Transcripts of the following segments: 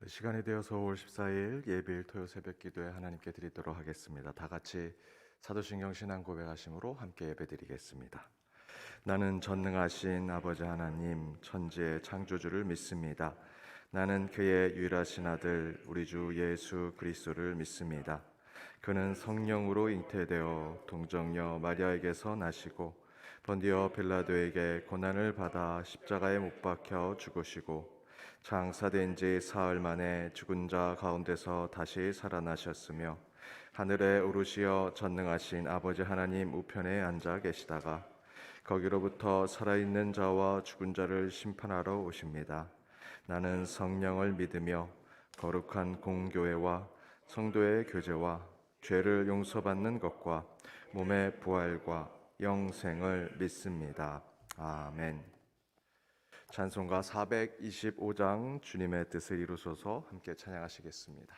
시간이 되어서 5월 14일 예배일 토요 새벽 기도에 하나님께 드리도록 하겠습니다. 다 같이 사도신경 신앙 고백하심으로 함께 예배드리겠습니다. 나는 전능하신 아버지 하나님 천지의 창조주를 믿습니다. 나는 그의 유일하신 아들 우리 주 예수 그리스도를 믿습니다. 그는 성령으로 잉태되어 동정녀 마리아에게서 나시고 본디오 빌라도에게 고난을 받아 십자가에 못 박혀 죽으시고 장사된 지 사흘 만에 죽은 자 가운데서 다시 살아나셨으며 하늘에 오르시어 전능하신 아버지 하나님 우편에 앉아 계시다가 거기로부터 살아있는 자와 죽은 자를 심판하러 오십니다. 나는 성령을 믿으며 거룩한 공교회와 성도의 교제와 죄를 용서받는 것과 몸의 부활과 영생을 믿습니다. 아멘. 찬송가 425장 주님의 뜻을 이루소서 함께 찬양하시겠습니다.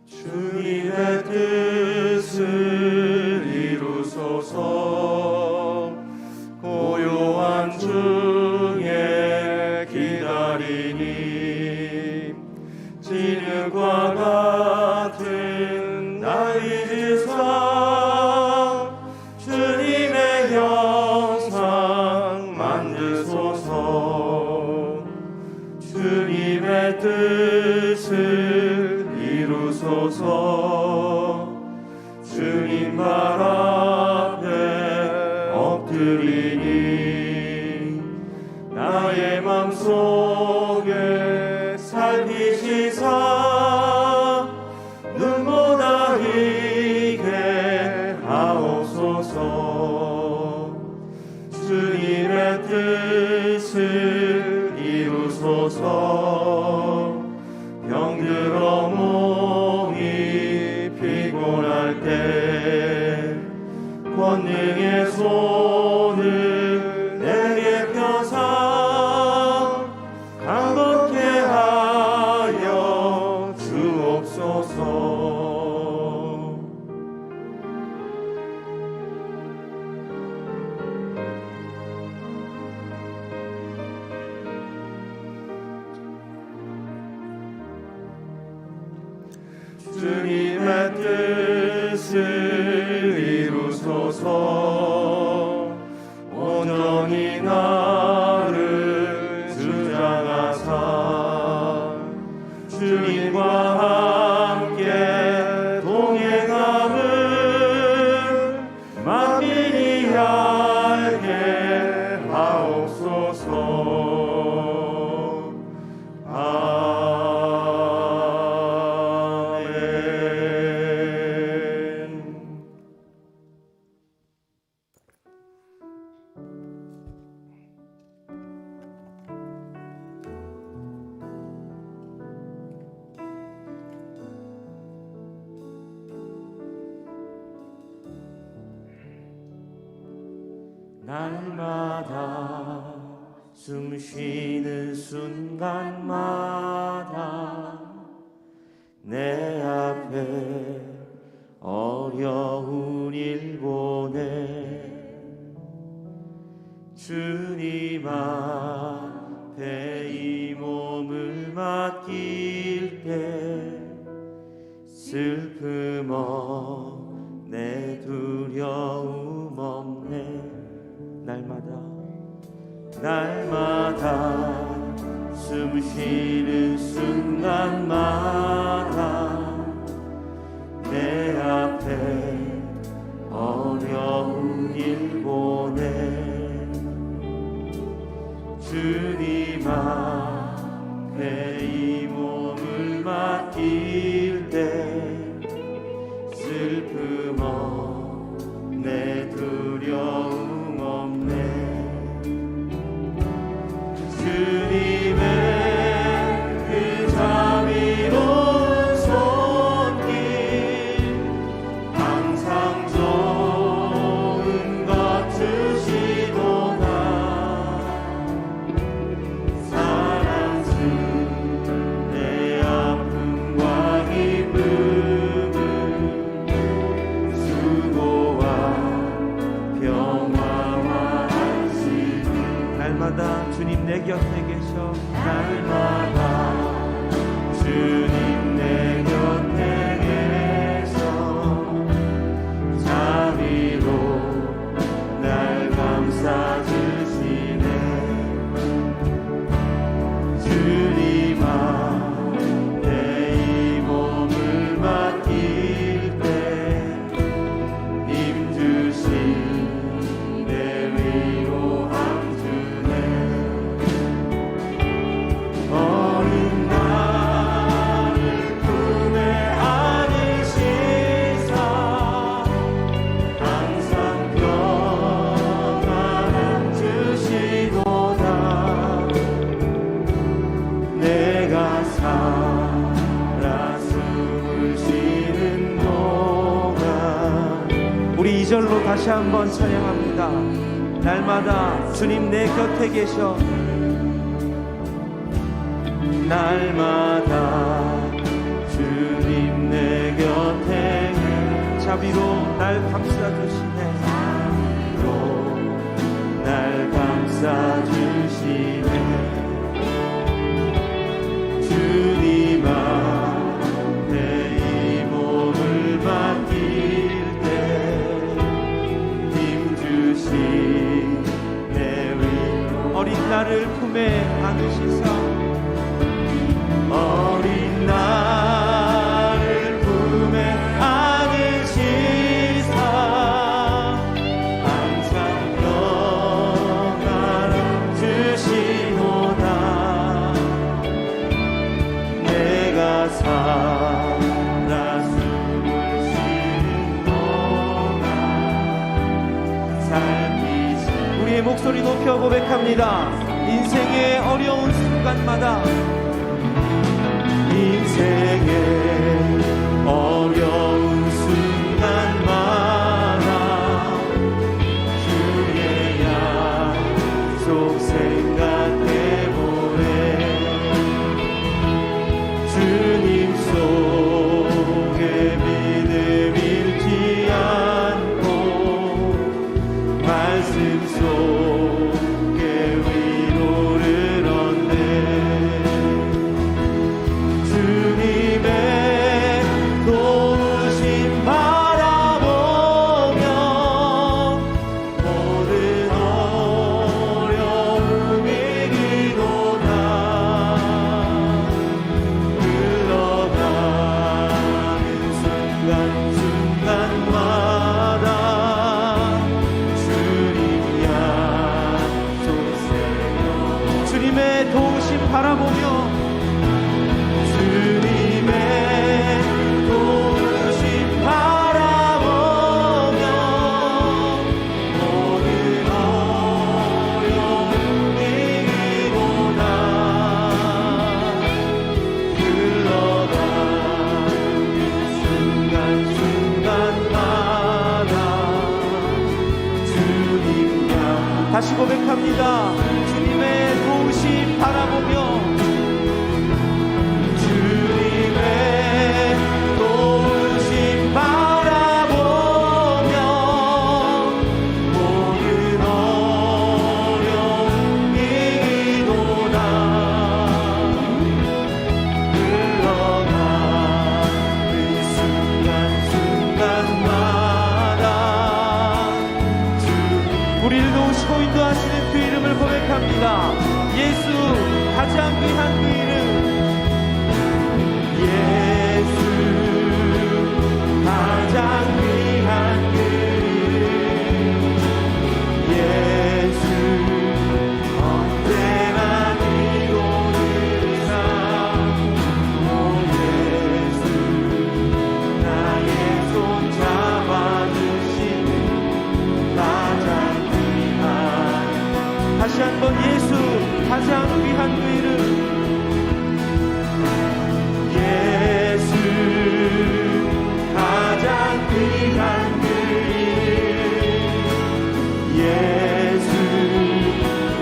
주님의 뜻을 이루소서. 고요한 중에 기다리니 진흙과 같은 나의 지상 주님의 형상 만드소서. 주님의 뜻을 이루소서. 주님 발 앞에 엎드리니 나의 맘속에 살피시사 눈보다 희게 하옵소서. 주님의 뜻을 이루소서. 병들어 몸이 피곤할 때 권능의 손을 내게 펴사 강건케 하여 주옵소서. 주님의 뜻을 이루소서. 온전히 나를 주장하사 주님과 함께 동행함을 만민이 알게 하옵소서. 날마다 숨 쉬는 순간마다 내 앞에 어려운 일 보내 주님 앞에 이 몸을 맡길 때 슬픔 없네 두려움 없네. 날마다 숨 쉬는 순간마다 내 앞에 어려운 일 보내 주님 앞에 이 몸을 맡길 때 슬픔 없네 두려움 없네. 주님의 그 자비로운 손길 항상 좋은 것 주시도다. 사랑스 내 아픔과 기쁨 날마다 주님 내 곁에 계셔. 날마다 주님 내 곁에 계셔 자비로 날 감싸주시네 주님 앞에 이 몸을 맡길 때 힘주신 내 위로함 주네 어린 나를 품에 안으시사 항상 평안을 주시도다 내가 살아 숨을 쉬는 동안 우리 2절로 다시 한번 찬양합니다. 날마다 주님 내 곁에 계셔. 날마다 주님 내 곁에 자비로 날 감싸주시네. 자비로 날 감싸주시네 주님 앞에 이 몸을 맡길 때 힘주신 내 위로 어린 나를 품에 안으시사 어린 나를 품에 안으시사 항상 평안을 주시노다 내가 살아 숨을 쉬는 동안 살피시 우리의 목소리 높여 고백합니다. 인생의 어려운 순간마다 인생의 어려운 순간마다 주의 약속 생각해보네 주님 속에 믿음 잃지 않고 말씀 속에 위로를 얻네 주님의 도우심 바라보며 모든 어려움 이기도다 흘러가는 순간순간마다 주님 약속 새겨 주님의 도우심 바라보며 주님의 도우심 바라보며 모든 어려움 이기도다 흘러가는 순간순간마다 주님 다시 고백합니다. 주님의 도우심 바라보며 주님의 도우심 바라보며 모든 어려움 이기도다 흘러가는 순간순간마다 우리를 도우시고 인도하시는 그 이름을 고백합니다. 예수 가장 귀한 그 이름 예수 가장 귀한 그 이름 예수 언제나 기도드리사 오 예수 나의 손 잡아주시는 가장 귀한 다시 한번 예수 가장 귀한 그 이름 예수 가장 귀한 그 이름 예수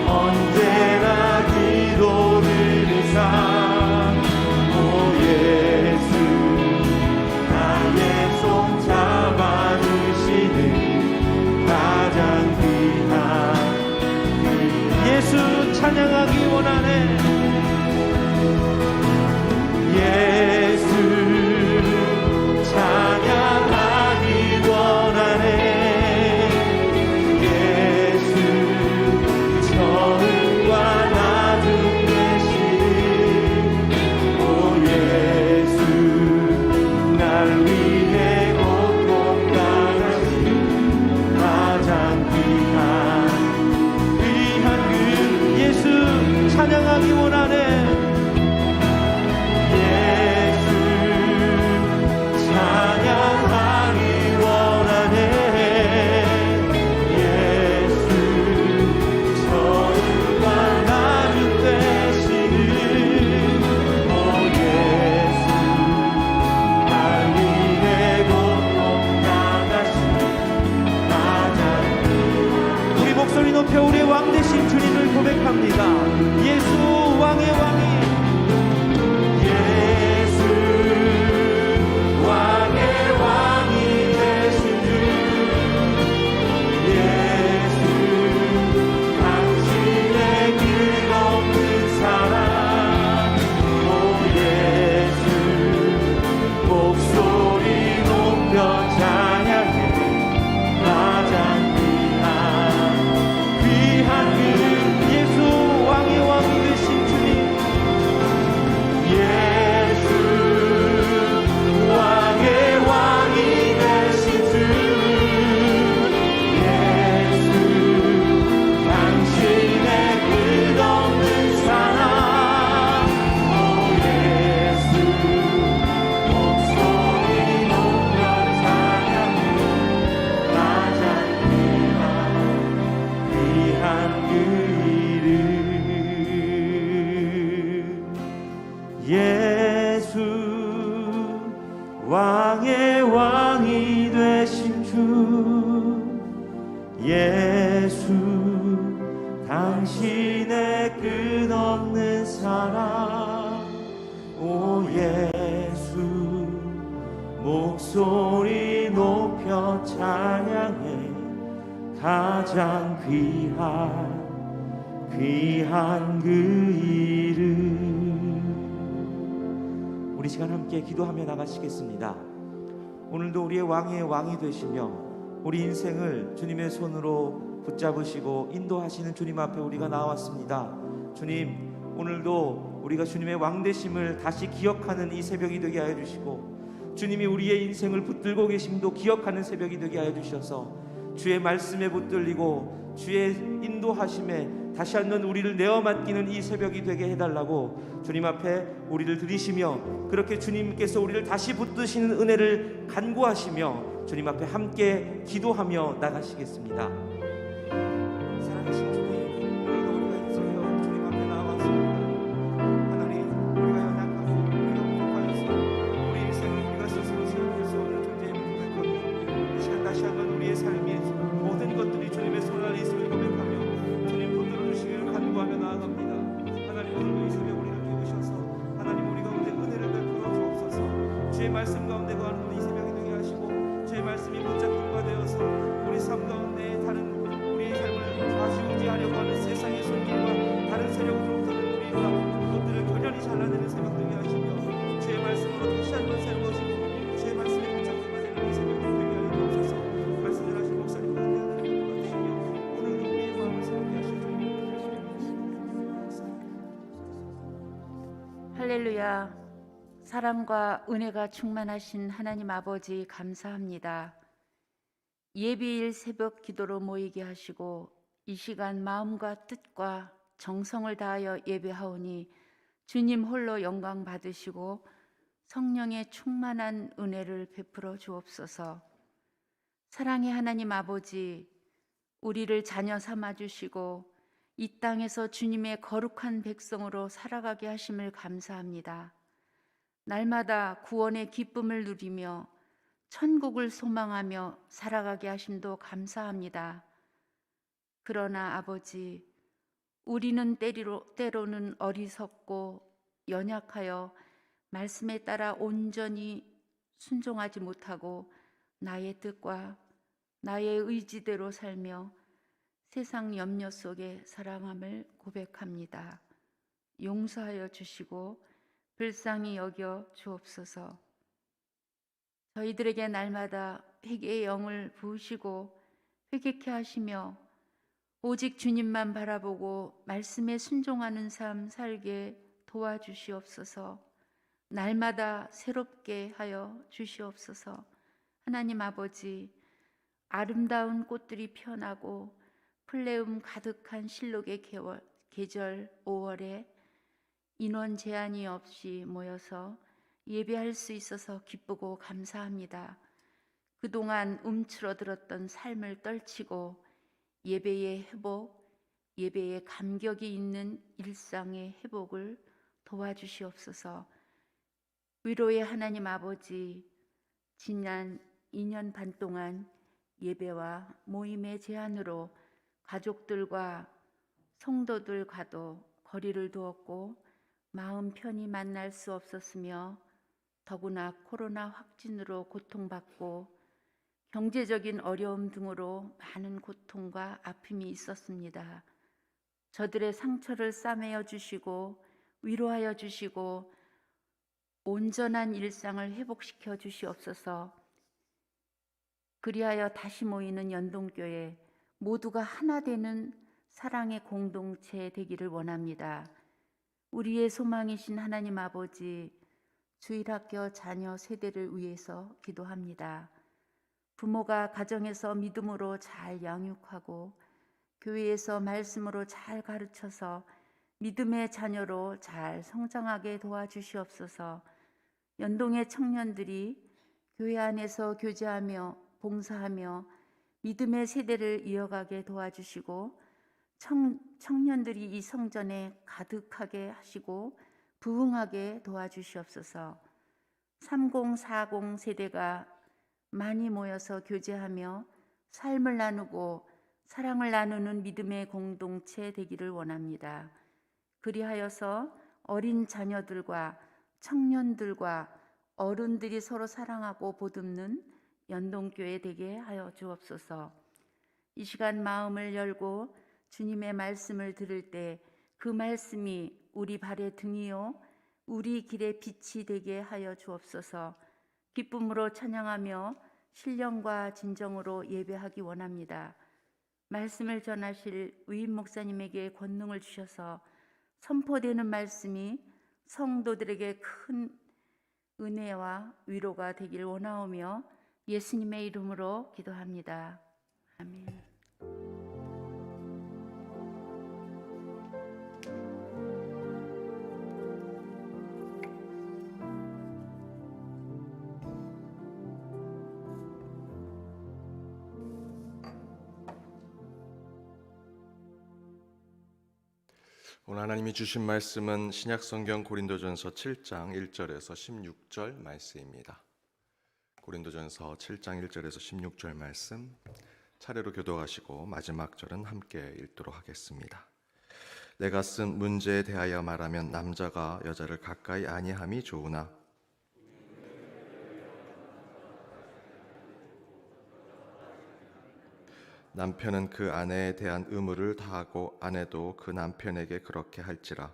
언제나 기도드리사 오 예수 나의 손 잡아주시는 가장 귀한 그 이름 예수 찬양하기 원하네. 예수 찬양하기 원하네. 예수 처음과 나중 되시는 오 예수 날 위해 고통 당하신 가장 귀한 그 예수 찬양하기 원하네. 높여 우리의 왕 되신 주님을 고백합니다. 예수 왕의 왕이 예수 왕의 왕이 되신 주 예수 당신의 끝없는 사랑 오 예수 목소리 높여 찬양해 가장 귀한 그 예수 왕의 왕이 되신 주님 예수 왕의 왕이 되신 주 예수 당신의 끝없는 사랑 오 예수 목소리 높여 찬양해 가장 귀한 그 이름 예수 왕의 왕이 되신 주 예수 당신의 끝없는 사랑 오 예수 목소리 높여 찬양해 가장 귀한 그 이름. 우리 시간 함께 기도하며 나가시겠습니다. 오늘도 우리의 왕의 왕이 되시며 우리 인생을 주님의 손으로 붙잡으시고 인도하시는 주님 앞에 우리가 나왔습니다. 주님, 오늘도 우리가 주님의 왕 되심을 다시 기억하는 이 새벽이 되게 하여 주시고 주님이 우리의 인생을 붙들고 계심도 기억하는 새벽이 되게 하여 주셔서 주의 말씀에 붙들리고 주의 인도하심에 다시 한번 우리를 내어 맡기는 이 새벽이 되게 해달라고 주님 앞에 우리를 드리시며 그렇게 주님께서 우리를 다시 붙드시는 은혜를 간구하시며 주님 앞에 함께 기도하며 나가시겠습니다. 사랑하신 주님, 오늘도 우리가 인생으로 주님 앞에 나왔습니다. 하나님, 우리가 연약하고 우리가 부족하여서 우리 인생을 우리가 스스로 세울 수 없는 존재임을 고백하며 이 시간 다시 한번 우리의 삶에 모든 것들이 주님의 손 아래 있음을 고백하며 주님 붙들어 주시기를 간구하며 나아갑니다. 하나님, 오늘도 이 새벽 우리를 도우셔서 하나님 우리 가운데 은혜를 베풀어 주옵소서. 주의 말씀 가운데 거하는 이 새벽이 되게 하시고 주의 말씀이 붙잡힌 바 되어서 우리 삶 가운데 다른 우리의 삶을 좌지우지하려고 하는 세상의 손길과 다른 세력으로부터는 우리가 그것들을 결연히 잘라내는 새벽 되게 하시며 주의 말씀으로 다시 한번 새로워지고 주의 말씀에 붙잡힌 바 되는 이 새벽이 되게 하여 주옵소서. 말씀을 하신 목사님과 함께 주시며 오늘도 우리의 마음을 새롭게 하실 주님. 할렐루야. 사랑과 은혜가 충만하신 하나님 아버지 감사합니다. 예비일 새벽 기도로 모이게 하시고 이 시간 마음과 뜻과 정성을 다하여 예배하오니 주님 홀로 영광 받으시고 성령의 충만한 은혜를 베풀어 주옵소서. 사랑의 하나님 아버지, 우리를 자녀 삼아 주시고 이 땅에서 주님의 거룩한 백성으로 살아가게 하심을 감사합니다. 날마다 구원의 기쁨을 누리며 천국을 소망하며 살아가게 하심도 감사합니다. 그러나 아버지, 우리는 때로는 어리석고 연약하여 말씀에 따라 온전히 순종하지 못하고 나의 뜻과 나의 의지대로 살며 세상 염려 속에 살아감을 고백합니다. 용서하여 주시고 불쌍히 여겨 주옵소서. 저희들에게 날마다 회개의 영을 부으시고 회개케 하시며 오직 주님만 바라보고 말씀에 순종하는 삶 살게 도와주시옵소서. 날마다 새롭게 하여 주시옵소서. 하나님 아버지, 아름다운 꽃들이 피어나고 플레움 가득한 실록의 계절 5월에 인원 제한이 없이 모여서 예배할 수 있어서 기쁘고 감사합니다. 그동안 움츠러들었던 삶을 떨치고 예배의 회복, 예배의 감격이 있는 일상의 회복을 도와주시옵소서. 위로의 하나님 아버지, 지난 2년 반 동안 예배와 모임의 제한으로 가족들과 성도들과도 거리를 두었고 마음 편히 만날 수 없었으며 더구나 코로나 확진으로 고통받고 경제적인 어려움 등으로 많은 고통과 아픔이 있었습니다. 저들의 상처를 싸매어 주시고 위로하여 주시고 온전한 일상을 회복시켜 주시옵소서. 그리하여 다시 모이는 연동교회 모두가 하나 되는 사랑의 공동체 되기를 원합니다. 우리의 소망이신 하나님 아버지, 주일학교 자녀 세대를 위해서 기도합니다. 부모가 가정에서 믿음으로 잘 양육하고 교회에서 말씀으로 잘 가르쳐서 믿음의 자녀로 잘 성장하게 도와주시옵소서. 연동의 청년들이 교회 안에서 교제하며 봉사하며 믿음의 세대를 이어가게 도와주시고 청년들이 이 성전에 가득하게 하시고 부흥하게 도와주시옵소서. 3040 세대가 많이 모여서 교제하며 삶을 나누고 사랑을 나누는 믿음의 공동체 되기를 원합니다. 그리하여서 어린 자녀들과 청년들과 어른들이 서로 사랑하고 보듬는 연동교회 되게 하여 주옵소서. 이 시간 마음을 열고 주님의 말씀을 들을 때 그 말씀이 우리 발의 등이요 우리 길의 빛이 되게 하여 주옵소서. 기쁨으로 찬양하며 신령과 진정으로 예배하기 원합니다. 말씀을 전하실 위임 목사님에게 권능을 주셔서 선포되는 말씀이 성도들에게 큰 은혜와 위로가 되길 원하오며 예수님의 이름으로 기도합니다. 아멘. 오늘 하나님이 주신 말씀은 신약성경 고린도전서 7장 1절에서 16절 말씀입니다. 고린도전서 7장 1절에서 16절 말씀 차례로 교독하시고 마지막 절은 함께 읽도록 하겠습니다. 내가 쓴 문제에 대하여 말하면 남자가 여자를 가까이 아니함이 좋으나 남편은 그 아내에 대한 의무를 다하고 아내도 그 남편에게 그렇게 할지라.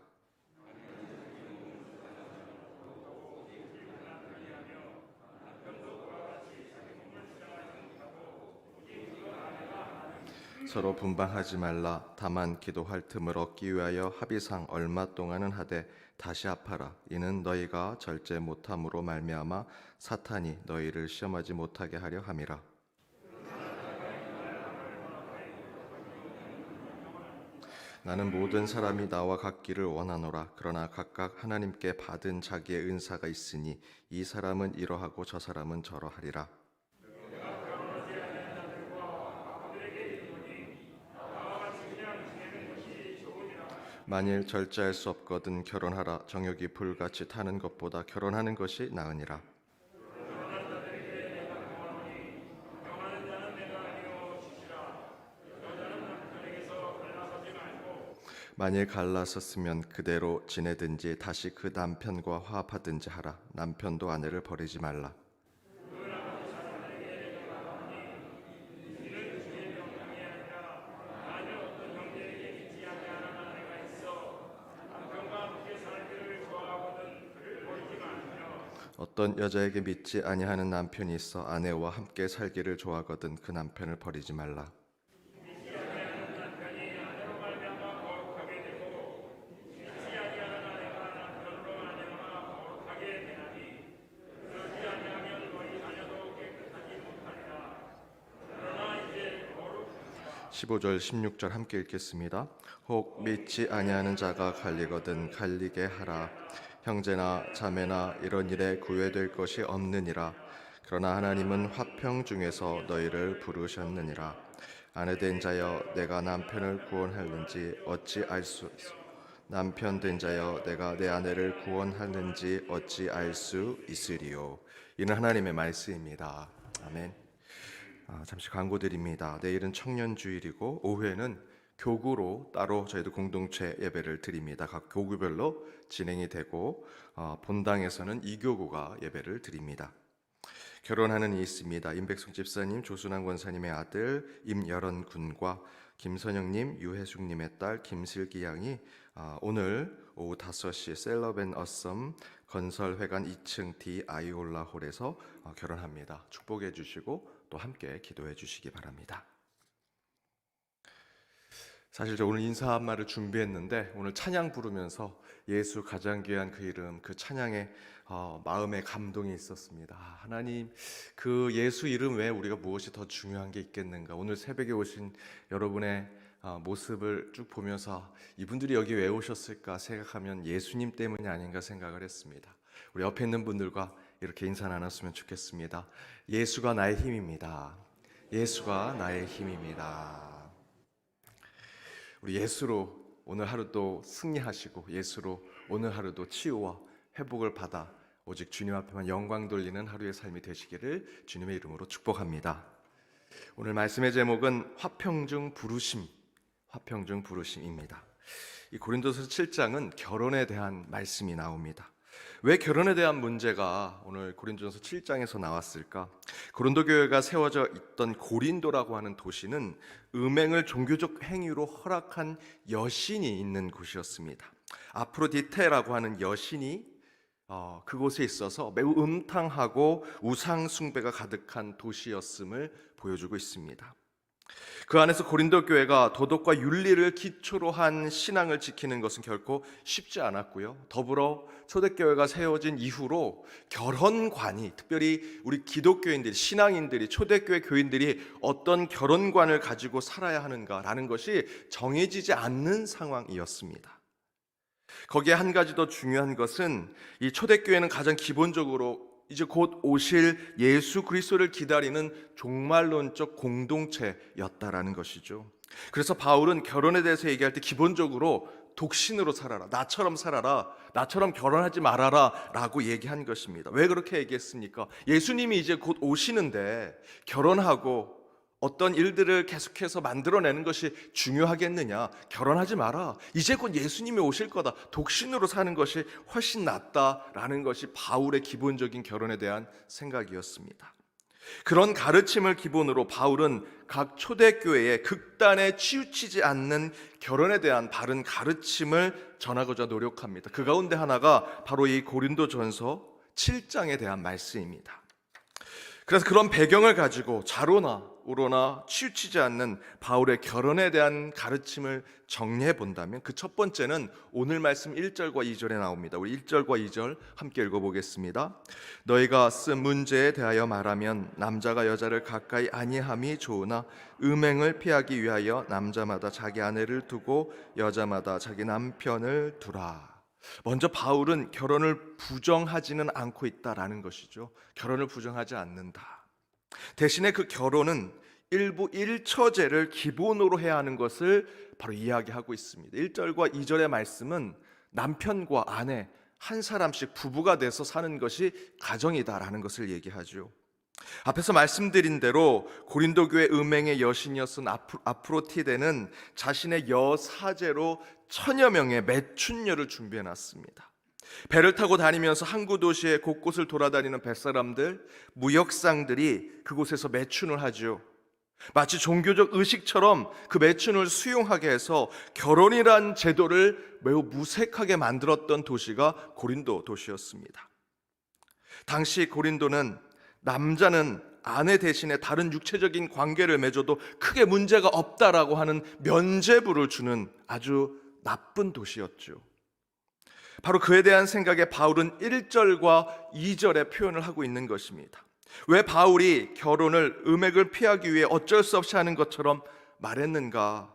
서로 분방하지 말라. 다만 기도할 틈을 얻기 위하여 합의상 얼마 동안은 하되 다시 합하라. 이는 너희가 절제 못함으로 말미암아 사탄이 너희를 시험하지 못하게 하려 함이라. 나는 모든 사람이 나와 같기를 원하노라. 그러나 각각 하나님께 받은 자기의 은사가 있으니 이 사람은 이러하고 저 사람은 저러하리라. 만일 절제할 수 없거든 결혼하라. 정욕이 불같이 타는 것보다 결혼하는 것이 나으니라. 만일 갈라섰으면 그대로 지내든지 다시 그 남편과 화합하든지 하라. 남편도 아내를 버리지 말라. 어떤 여자에게 믿지 아니하는 남편이 있어 아내와 함께 살기를 좋아하거든 그 남편을 버리지 말라. (15절) (16절) 함께 읽겠습니다. 혹 믿지 아니하는 자가 갈리거든 갈리게 하라. 형제나 자매나 이런 일에 구애될 것이 없느니라. 그러나 하나님은 화평 중에서 너희를 부르셨느니라. 아내된 자여 내가 남편을 구원하는지 어찌 알 수 있어. 남편 된 자여 내가 내 아내를 구원하는지 어찌 알 수 있으리요. 이는 하나님의 말씀입니다. 아멘. 잠시 광고 드립니다. 내일은 청년주일이고 오후에는 교구로 따로 저희도 공동체 예배를 드립니다. 각 교구별로 진행이 되고 본당에서는 2교구가 예배를 드립니다. 결혼하는 이 있습니다. 임백숙 집사님, 조순환 권사님의 아들 임여런 군과 김선영님, 유혜숙님의 딸 김슬기 양이 오늘 오후 5시 셀럽 앤 어썸 건설회관 2층 D 아이올라 홀에서 결혼합니다. 축복해 주시고 또 함께 기도해 주시기 바랍니다. 사실 저 오늘 인사 한 말을 준비했는데 오늘 찬양 부르면서 예수 가장 귀한 그 이름, 그 찬양에 마음에 감동이 있었습니다. 하나님, 그 예수 이름 외에 우리가 무엇이 더 중요한 게 있겠는가. 오늘 새벽에 오신 여러분의 모습을 쭉 보면서 이분들이 여기 왜 오셨을까 생각하면 예수님 때문이 아닌가 생각을 했습니다. 우리 옆에 있는 분들과 이렇게 인사 나눴으면 좋겠습니다. 예수가 나의 힘입니다. 예수가 나의 힘입니다. 우리 예수로 오늘 하루도 승리하시고 예수로 오늘 하루도 치유와 회복을 받아 오직 주님 앞에만 영광 돌리는 하루의 삶이 되시기를 주님의 이름으로 축복합니다. 오늘 말씀의 제목은 화평 중 부르심, 화평 중 부르심입니다. 이 고린도서 7장은 결혼에 대한 말씀이 나옵니다. 왜 결혼에 대한 문제가 오늘 고린도전서 7장에서 나왔을까? 고린도 교회가 세워져 있던 고린도라고 하는 도시는 음행을 종교적 행위로 허락한 여신이 있는 곳이었습니다. 아프로디테라고 하는 여신이 그곳에 있어서 매우 음탕하고 우상 숭배가 가득한 도시였음을 보여주고 있습니다. 그 안에서 고린도 교회가 도덕과 윤리를 기초로 한 신앙을 지키는 것은 결코 쉽지 않았고요. 더불어 초대교회가 세워진 이후로 결혼관이, 특별히 우리 기독교인들이, 신앙인들이, 초대교회 교인들이 어떤 결혼관을 가지고 살아야 하는가라는 것이 정해지지 않는 상황이었습니다. 거기에 한 가지 더 중요한 것은 이 초대교회는 가장 기본적으로 이제 곧 오실 예수 그리스도를 기다리는 종말론적 공동체였다라는 것이죠. 그래서 바울은 결혼에 대해서 얘기할 때 기본적으로 독신으로 살아라, 나처럼 살아라, 나처럼 결혼하지 말아라 라고 얘기한 것입니다. 왜 그렇게 얘기했습니까? 예수님이 이제 곧 오시는데 결혼하고 어떤 일들을 계속해서 만들어내는 것이 중요하겠느냐? 결혼하지 마라. 이제 곧 예수님이 오실 거다. 독신으로 사는 것이 훨씬 낫다라는 것이 바울의 기본적인 결혼에 대한 생각이었습니다. 그런 가르침을 기본으로 바울은 각 초대교회에 극단에 치우치지 않는 결혼에 대한 바른 가르침을 전하고자 노력합니다. 그 가운데 하나가 바로 이 고린도전서 7장에 대한 말씀입니다. 그래서 그런 배경을 가지고 좌로나 우로나 치우치지 않는 바울의 결혼에 대한 가르침을 정리해 본다면 그 첫 번째는 오늘 말씀 1절과 2절에 나옵니다. 우리 1절과 2절 함께 읽어보겠습니다. 너희가 쓴 문제에 대하여 말하면 남자가 여자를 가까이 아니함이 좋으나 음행을 피하기 위하여 남자마다 자기 아내를 두고 여자마다 자기 남편을 두라. 먼저 바울은 결혼을 부정하지는 않고 있다라는 것이죠. 결혼을 부정하지 않는다. 대신에 그 결혼은 일부 일처제를 기본으로 해야 하는 것을 바로 이야기하고 있습니다. 1절과 2절의 말씀은 남편과 아내 한 사람씩 부부가 돼서 사는 것이 가정이다라는 것을 얘기하죠. 앞에서 말씀드린 대로 고린도 교회 음행의 여신이었던 아프로디테는 자신의 여사제로 1000여 명의 매춘녀를 준비해놨습니다. 배를 타고 다니면서 항구 도시의 곳곳을 돌아다니는 뱃사람들, 무역상들이 그곳에서 매춘을 하죠. 마치 종교적 의식처럼 그 매춘을 수용하게 해서 결혼이란 제도를 매우 무색하게 만들었던 도시가 고린도 도시였습니다. 당시 고린도는 남자는 아내 대신에 다른 육체적인 관계를 맺어도 크게 문제가 없다라고 하는 면죄부를 주는 아주 나쁜 도시였죠. 바로 그에 대한 생각에 바울은 1절과 2절에 표현을 하고 있는 것입니다. 왜 바울이 결혼을 음행을 피하기 위해 어쩔 수 없이 하는 것처럼 말했는가?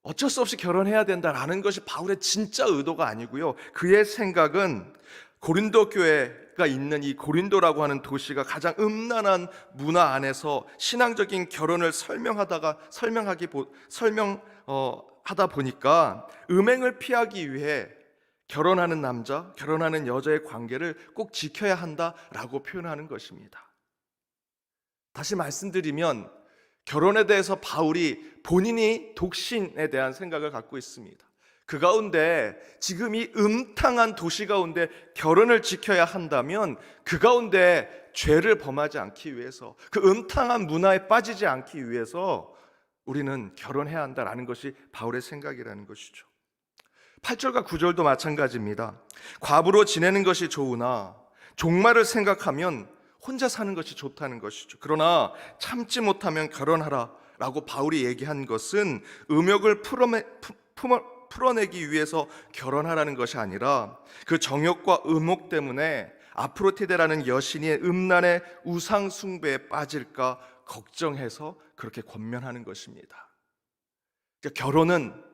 어쩔 수 없이 결혼해야 된다라는 것이 바울의 진짜 의도가 아니고요. 그의 생각은 고린도 교회가 있는 이 고린도라고 하는 도시가 가장 음란한 문화 안에서 신앙적인 결혼을 설명하다 보니까 음행을 피하기 위해 결혼하는 남자, 결혼하는 여자의 관계를 꼭 지켜야 한다라고 표현하는 것입니다. 다시 말씀드리면 결혼에 대해서 바울이 본인이 독신에 대한 생각을 갖고 있습니다. 그 가운데 지금 이 음탕한 도시 가운데 결혼을 지켜야 한다면 그 가운데 죄를 범하지 않기 위해서, 그 음탕한 문화에 빠지지 않기 위해서 우리는 결혼해야 한다라는 것이 바울의 생각이라는 것이죠. 8절과 9절도 마찬가지입니다. 과부로 지내는 것이 좋으나 종말을 생각하면 혼자 사는 것이 좋다는 것이죠. 그러나 참지 못하면 결혼하라 라고 바울이 얘기한 것은 음욕을 풀어내기 위해서 결혼하라는 것이 아니라 그 정욕과 음욕 때문에 아프로디테라는 여신의 음란의 우상 숭배에 빠질까 걱정해서 그렇게 권면하는 것입니다. 그러니까 결혼은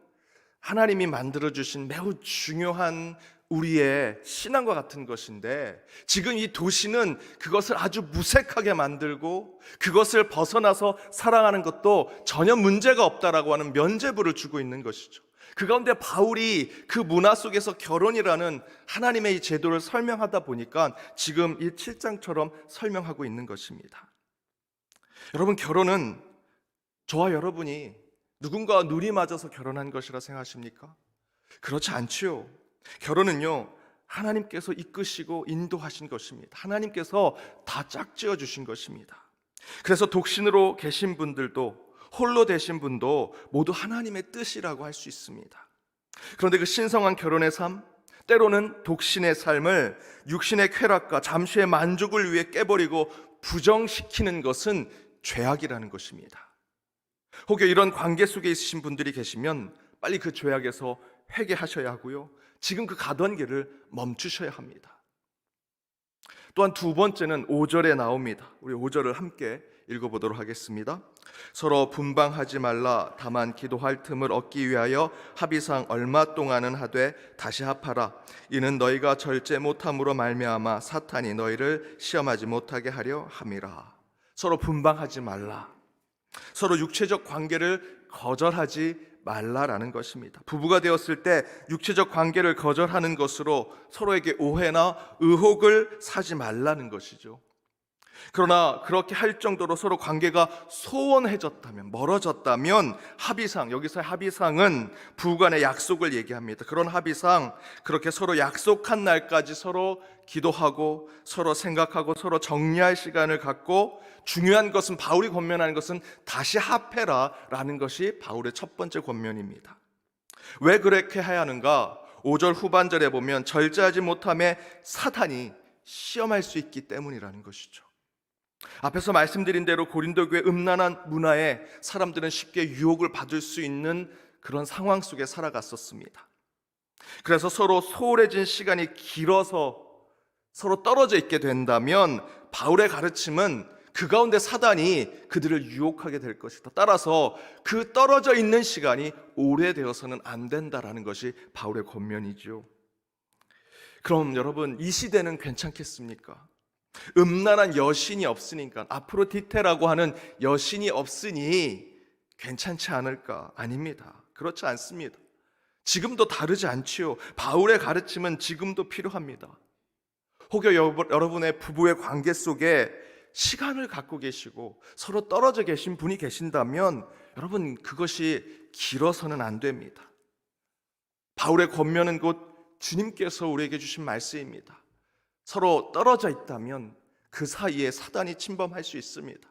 하나님이 만들어주신 매우 중요한 우리의 신앙과 같은 것인데, 지금 이 도시는 그것을 아주 무색하게 만들고 그것을 벗어나서 사랑하는 것도 전혀 문제가 없다라고 하는 면죄부를 주고 있는 것이죠. 그 가운데 바울이 그 문화 속에서 결혼이라는 하나님의 이 제도를 설명하다 보니까 지금 이 7장처럼 설명하고 있는 것입니다. 여러분, 결혼은 저와 여러분이 누군가와 눈이 맞아서 결혼한 것이라 생각하십니까? 그렇지 않지요. 결혼은요, 하나님께서 이끄시고 인도하신 것입니다. 하나님께서 다 짝지어 주신 것입니다. 그래서 독신으로 계신 분들도, 홀로 되신 분도 모두 하나님의 뜻이라고 할 수 있습니다. 그런데 그 신성한 결혼의 삶, 때로는 독신의 삶을 육신의 쾌락과 잠시의 만족을 위해 깨버리고 부정시키는 것은 죄악이라는 것입니다. 혹여 이런 관계 속에 있으신 분들이 계시면 빨리 그 죄악에서 회개하셔야 하고요, 지금 그 가던 길을 멈추셔야 합니다. 또한 두 번째는 5절에 나옵니다. 우리 5절을 함께 읽어보도록 하겠습니다. 서로 분방하지 말라. 다만 기도할 틈을 얻기 위하여 합의상 얼마 동안은 하되 다시 합하라. 이는 너희가 절제 못함으로 말미암아 사탄이 너희를 시험하지 못하게 하려 함이라. 서로 분방하지 말라. 서로 육체적 관계를 거절하지 말라라는 것입니다. 부부가 되었을 때 육체적 관계를 거절하는 것으로 서로에게 오해나 의혹을 사지 말라는 것이죠. 그러나 그렇게 할 정도로 서로 관계가 소원해졌다면, 멀어졌다면 합의상, 여기서 합의상은 부부간의 약속을 얘기합니다. 그런 합의상 그렇게 서로 약속한 날까지 서로 기도하고 서로 생각하고 서로 정리할 시간을 갖고, 중요한 것은, 바울이 권면하는 것은 다시 합해라 라는 것이 바울의 첫 번째 권면입니다. 왜 그렇게 해야 하는가? 5절 후반절에 보면 절제하지 못함에 사탄이 시험할 수 있기 때문이라는 것이죠. 앞에서 말씀드린 대로 고린도 교회 음란한 문화에 사람들은 쉽게 유혹을 받을 수 있는 그런 상황 속에 살아갔었습니다. 그래서 서로 소홀해진 시간이 길어서 서로 떨어져 있게 된다면 바울의 가르침은 그 가운데 사단이 그들을 유혹하게 될 것이다. 따라서 그 떨어져 있는 시간이 오래되어서는 안 된다라는 것이 바울의 권면이죠. 그럼 여러분, 이 시대는 괜찮겠습니까? 음란한 여신이 없으니까, 아프로디테라고 하는 여신이 없으니 괜찮지 않을까? 아닙니다. 그렇지 않습니다. 지금도 다르지 않지요. 바울의 가르침은 지금도 필요합니다. 혹여 여러분의 부부의 관계 속에 시간을 갖고 계시고 서로 떨어져 계신 분이 계신다면 여러분, 그것이 길어서는 안 됩니다. 바울의 권면은 곧 주님께서 우리에게 주신 말씀입니다. 서로 떨어져 있다면 그 사이에 사단이 침범할 수 있습니다.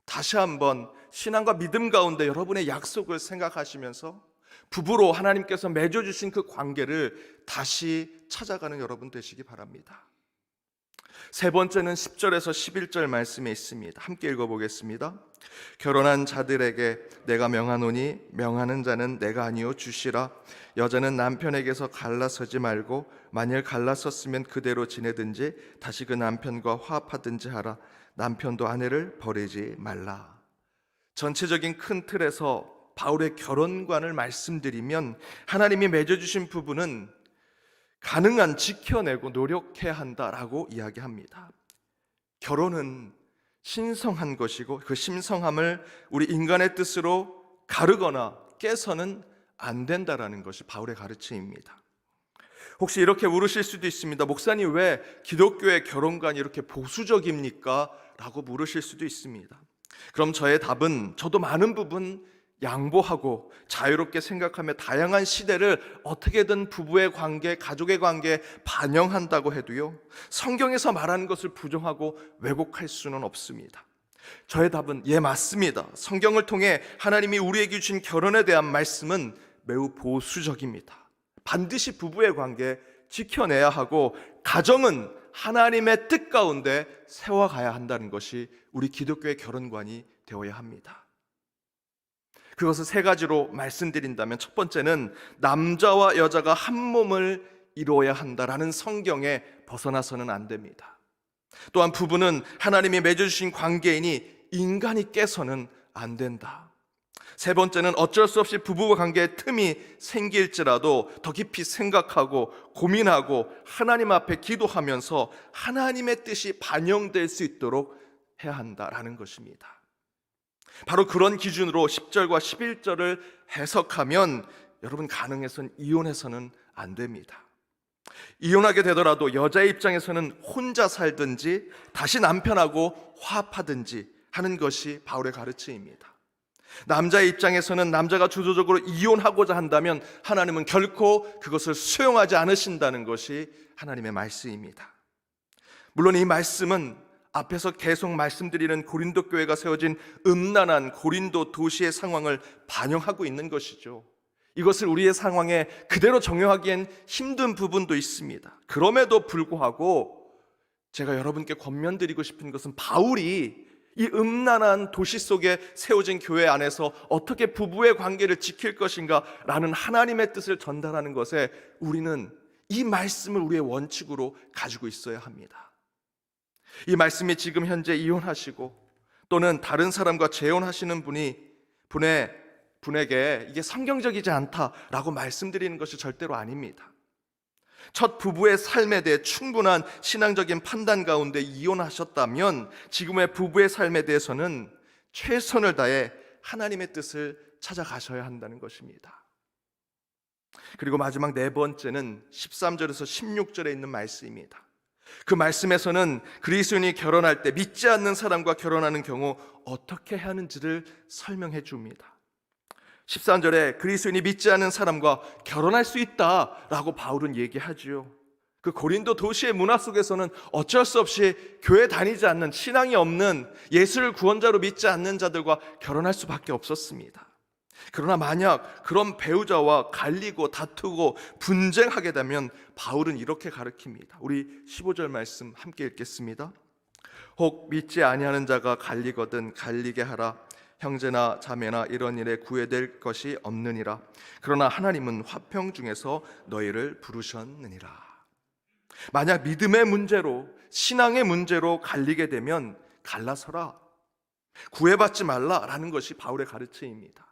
다시 한번 신앙과 믿음 가운데 여러분의 약속을 생각하시면서 부부로 하나님께서 맺어주신 그 관계를 다시 찾아가는 여러분 되시기 바랍니다. 세 번째는 10절에서 11절 말씀에 있습니다. 함께 읽어보겠습니다. 결혼한 자들에게 내가 명하노니 명하는 자는 내가 아니요 주시라. 여자는 남편에게서 갈라서지 말고 만일 갈라섰으면 그대로 지내든지 다시 그 남편과 화합하든지 하라. 남편도 아내를 버리지 말라. 전체적인 큰 틀에서 바울의 결혼관을 말씀드리면 하나님이 맺어주신 부부는 가능한 지켜내고 노력해야 한다라고 이야기합니다. 결혼은 신성한 것이고 그 신성함을 우리 인간의 뜻으로 가르거나 깨서는 안 된다라는 것이 바울의 가르침입니다. 혹시 이렇게 물으실 수도 있습니다. 목사님, 왜 기독교의 결혼관이 이렇게 보수적입니까? 라고 물으실 수도 있습니다. 그럼 저의 답은 저도 많은 부분 양보하고 자유롭게 생각하며 다양한 시대를 어떻게든 부부의 관계, 가족의 관계에 반영한다고 해도요, 성경에서 말하는 것을 부정하고 왜곡할 수는 없습니다. 저의 답은 예, 맞습니다. 성경을 통해 하나님이 우리에게 주신 결혼에 대한 말씀은 매우 보수적입니다. 반드시 부부의 관계 지켜내야 하고 가정은 하나님의 뜻 가운데 세워가야 한다는 것이 우리 기독교의 결혼관이 되어야 합니다. 그것을 세 가지로 말씀드린다면, 첫 번째는 남자와 여자가 한 몸을 이루어야 한다라는 성경에 벗어나서는 안 됩니다. 또한 부부는 하나님이 맺어주신 관계이니 인간이 깨서는 안 된다. 세 번째는 어쩔 수 없이 부부 관계에 틈이 생길지라도 더 깊이 생각하고 고민하고 하나님 앞에 기도하면서 하나님의 뜻이 반영될 수 있도록 해야 한다라는 것입니다. 바로 그런 기준으로 10절과 11절을 해석하면 여러분, 가능해서는 이혼해서는 안 됩니다. 이혼하게 되더라도 여자의 입장에서는 혼자 살든지 다시 남편하고 화합하든지 하는 것이 바울의 가르침입니다. 남자의 입장에서는 남자가 주도적으로 이혼하고자 한다면 하나님은 결코 그것을 수용하지 않으신다는 것이 하나님의 말씀입니다. 물론 이 말씀은 앞에서 계속 말씀드리는 고린도 교회가 세워진 음란한 고린도 도시의 상황을 반영하고 있는 것이죠. 이것을 우리의 상황에 그대로 적용하기엔 힘든 부분도 있습니다. 그럼에도 불구하고 제가 여러분께 권면드리고 싶은 것은 바울이 이 음란한 도시 속에 세워진 교회 안에서 어떻게 부부의 관계를 지킬 것인가 라는 하나님의 뜻을 전달하는 것에 우리는 이 말씀을 우리의 원칙으로 가지고 있어야 합니다. 이 말씀이 지금 현재 이혼하시고 또는 다른 사람과 재혼하시는 분에게 이게 성경적이지 않다라고 말씀드리는 것이 절대로 아닙니다. 첫 부부의 삶에 대해 충분한 신앙적인 판단 가운데 이혼하셨다면 지금의 부부의 삶에 대해서는 최선을 다해 하나님의 뜻을 찾아가셔야 한다는 것입니다. 그리고 마지막 네 번째는 13절에서 16절에 있는 말씀입니다. 그 말씀에서는 그리스도인이 결혼할 때 믿지 않는 사람과 결혼하는 경우 어떻게 해야 하는지를 설명해 줍니다. 13절에 그리스도인이 믿지 않는 사람과 결혼할 수 있다라고 바울은 얘기하지요. 그 고린도 도시의 문화 속에서는 어쩔 수 없이 교회 다니지 않는, 신앙이 없는, 예수를 구원자로 믿지 않는 자들과 결혼할 수밖에 없었습니다. 그러나 만약 그런 배우자와 갈리고 다투고 분쟁하게 되면 바울은 이렇게 가르칩니다. 우리 15절 말씀 함께 읽겠습니다. 혹 믿지 아니하는 자가 갈리거든 갈리게 하라. 형제나 자매나 이런 일에 구애될 것이 없느니라. 그러나 하나님은 화평 중에서 너희를 부르셨느니라. 만약 믿음의 문제로, 신앙의 문제로 갈리게 되면 갈라서라. 구애받지 말라라는 것이 바울의 가르침입니다.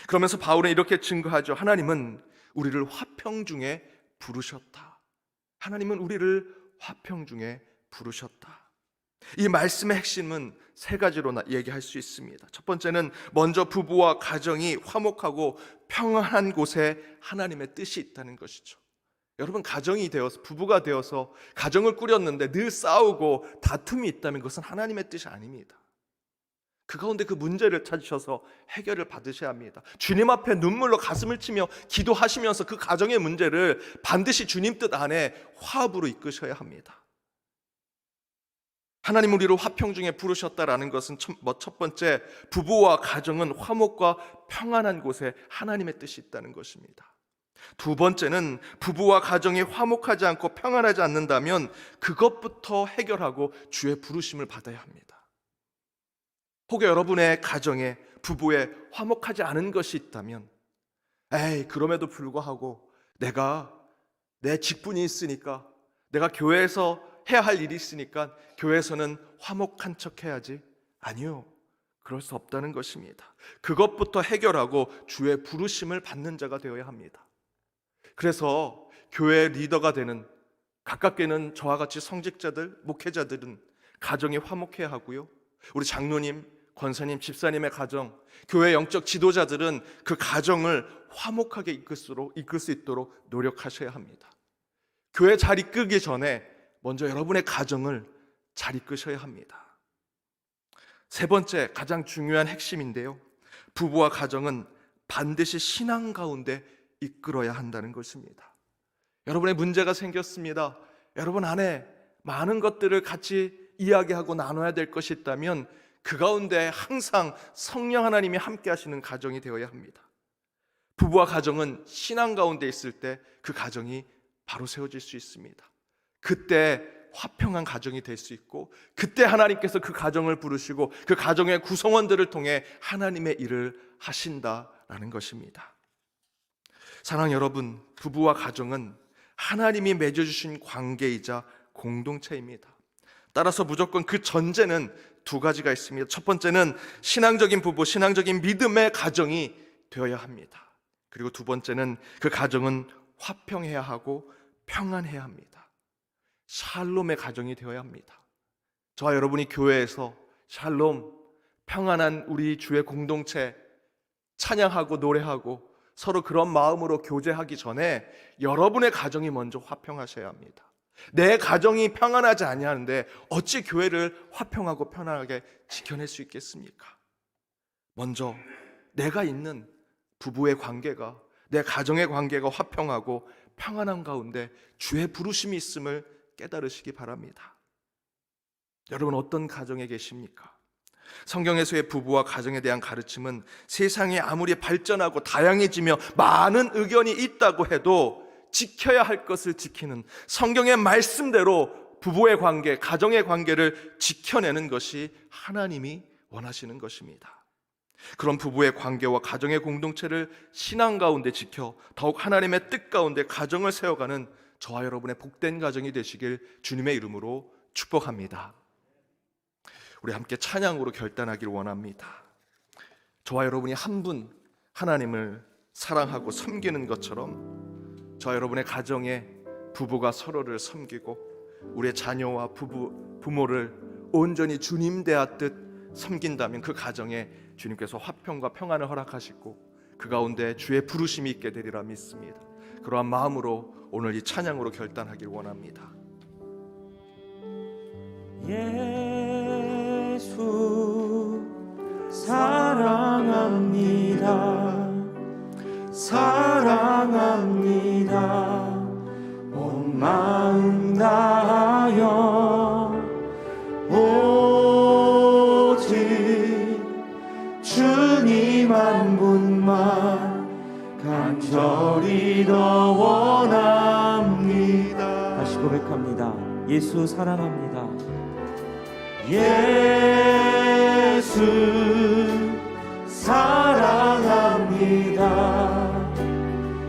그러면서 바울은 이렇게 증거하죠. 하나님은 우리를 화평 중에 부르셨다. 하나님은 우리를 화평 중에 부르셨다. 이 말씀의 핵심은 세 가지로 얘기할 수 있습니다. 첫 번째는 먼저 부부와 가정이 화목하고 평안한 곳에 하나님의 뜻이 있다는 것이죠. 여러분, 가정이 되어서, 부부가 되어서 가정을 꾸렸는데 늘 싸우고 다툼이 있다면 그것은 하나님의 뜻이 아닙니다. 그 가운데 그 문제를 찾으셔서 해결을 받으셔야 합니다. 주님 앞에 눈물로 가슴을 치며 기도하시면서 그 가정의 문제를 반드시 주님 뜻 안에 화합으로 이끄셔야 합니다. 하나님 우리를 화평 중에 부르셨다라는 것은 첫 번째, 부부와 가정은 화목과 평안한 곳에 하나님의 뜻이 있다는 것입니다. 두 번째는 부부와 가정이 화목하지 않고 평안하지 않는다면 그것부터 해결하고 주의 부르심을 받아야 합니다. 혹여 여러분의 가정에 부부에 화목하지 않은 것이 있다면 그럼에도 불구하고 내가 내 직분이 있으니까, 내가 교회에서 해야 할 일이 있으니까 교회에서는 화목한 척 해야지. 아니요, 그럴 수 없다는 것입니다. 그것부터 해결하고 주의 부르심을 받는 자가 되어야 합니다. 그래서 교회 리더가 되는, 가깝게는 저와 같이 성직자들, 목회자들은 가정이 화목해야 하고요, 우리 장로님, 권사님, 집사님의 가정, 교회 영적 지도자들은 그 가정을 화목하게 이끌 수 있도록 노력하셔야 합니다. 교회 잘 이끌기 전에 먼저 여러분의 가정을 잘 이끄셔야 합니다. 세 번째, 가장 중요한 핵심인데요, 부부와 가정은 반드시 신앙 가운데 이끌어야 한다는 것입니다. 여러분의 문제가 생겼습니다. 여러분 안에 많은 것들을 같이 이야기하고 나눠야 될 것이 있다면 그 가운데 항상 성령 하나님이 함께 하시는 가정이 되어야 합니다. 부부와 가정은 신앙 가운데 있을 때 그 가정이 바로 세워질 수 있습니다. 그때 화평한 가정이 될 수 있고, 그때 하나님께서 그 가정을 부르시고 그 가정의 구성원들을 통해 하나님의 일을 하신다라는 것입니다. 사랑하는 여러분, 부부와 가정은 하나님이 맺어주신 관계이자 공동체입니다. 따라서 무조건 그 전제는 두 가지가 있습니다. 첫 번째는 신앙적인 부부, 신앙적인 믿음의 가정이 되어야 합니다. 그리고 두 번째는 그 가정은 화평해야 하고 평안해야 합니다. 샬롬의 가정이 되어야 합니다. 저와 여러분이 교회에서 샬롬, 평안한 우리 주의 공동체 찬양하고 노래하고 서로 그런 마음으로 교제하기 전에 여러분의 가정이 먼저 화평하셔야 합니다. 내 가정이 평안하지 아니하는데 어찌 교회를 화평하고 편안하게 지켜낼 수 있겠습니까? 먼저 내가 있는 부부의 관계가, 내 가정의 관계가 화평하고 평안한 가운데 주의 부르심이 있음을 깨달으시기 바랍니다. 여러분, 어떤 가정에 계십니까? 성경에서의 부부와 가정에 대한 가르침은 세상이 아무리 발전하고 다양해지며 많은 의견이 있다고 해도 지켜야 할 것을 지키는, 성경의 말씀대로 부부의 관계, 가정의 관계를 지켜내는 것이 하나님이 원하시는 것입니다. 그런 부부의 관계와 가정의 공동체를 신앙 가운데 지켜 더욱 하나님의 뜻 가운데 가정을 세워가는 저와 여러분의 복된 가정이 되시길 주님의 이름으로 축복합니다. 우리 함께 찬양으로 결단하기를 원합니다. 저와 여러분이 한 분 하나님을 사랑하고 섬기는 것처럼 저와 여러분의 가정에 부부가 서로를 섬기고 우리의 자녀와 부모를 온전히 주님 대하듯 섬긴다면 그 가정에 주님께서 화평과 평안을 허락하시고 그 가운데 주의 부르심이 있게 되리라 믿습니다. 그러한 마음으로 오늘 이 찬양으로 결단하길 원합니다. 예수 사랑합니다. 사랑합니다. 온 마음 다하여 오직 주님 한 분만 간절히 더 원합니다. 다시 고백합니다. 예수 사랑합니다. 예수 사랑합니다.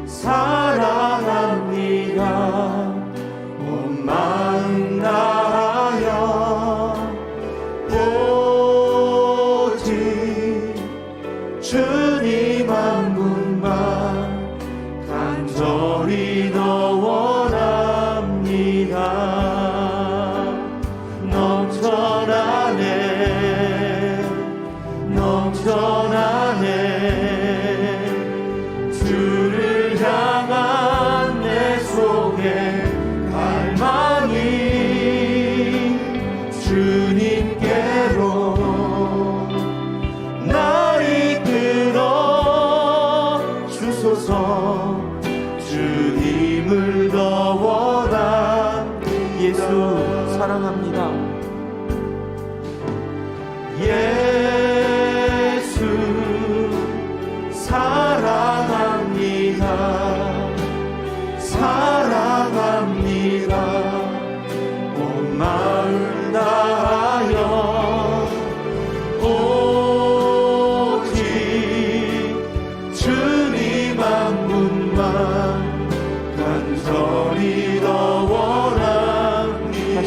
사랑합니다. 온 마음 다하여 오직 주님 한 분만 간절히 더 원합니다. 넘쳐나네 주를 향한 내 속에 갈망이 주님께로 나 이끌어 주소서. 주님을 더 원합니다. 예수 사랑합니다. 예수 사랑합니다.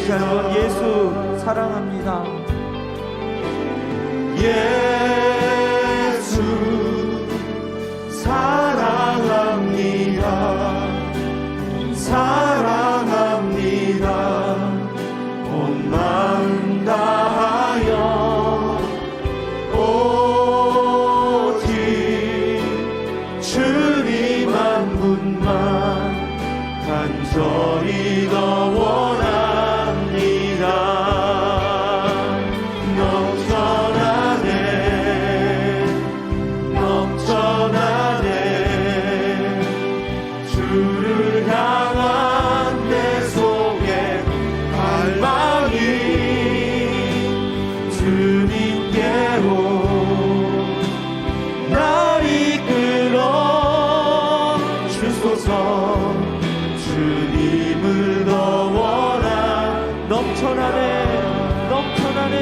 다시 한번 예수 사랑합니다. 예수 사랑합니다. 사랑합니다. 온 마음 다하여 오직 주님 한 분만 간절히 더 원합니다. 넘쳐나네 주를 향한 내 속에 갈망이 주님께로 날 이끌어 주소서. 주님을 더 원하 넘쳐나네, 넘쳐나네,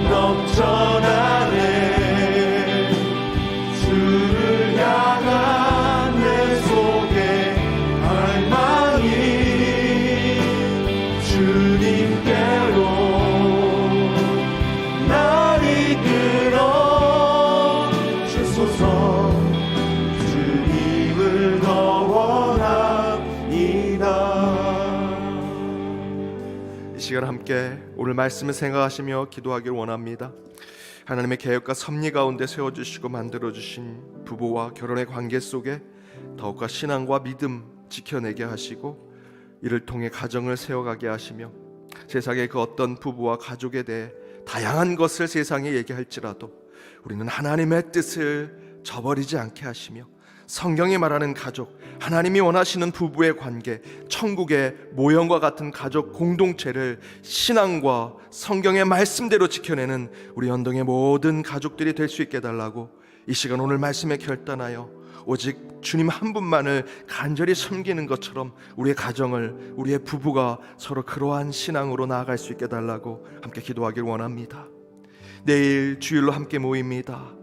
넘쳐나네 주를 향한 내 속에 갈망이 주님께로 날 이끌어 주소서. 주님을 더 원합니다. 이 시간 함께 오늘 말씀을 생각하시며 기도하길 원합니다. 하나님의 계획과 섭리 가운데 세워주시고 만들어주신 부부와 결혼의 관계 속에 더욱더 신앙과 믿음 지켜내게 하시고 이를 통해 가정을 세워가게 하시며 세상의 그 어떤 부부와 가족에 대해 다양한 것을 세상에 얘기할지라도 우리는 하나님의 뜻을 저버리지 않게 하시며 성경이 말하는 가족, 하나님이 원하시는 부부의 관계, 천국의 모형과 같은 가족 공동체를 신앙과 성경의 말씀대로 지켜내는 우리 연동의 모든 가족들이 될 수 있게 해달라고 이 시간 오늘 말씀에 결단하여 오직 주님 한 분만을 간절히 섬기는 것처럼 우리의 가정을, 우리의 부부가 서로 그러한 신앙으로 나아갈 수 있게 해달라고 함께 기도하길 원합니다. 내일 주일로 함께 모입니다.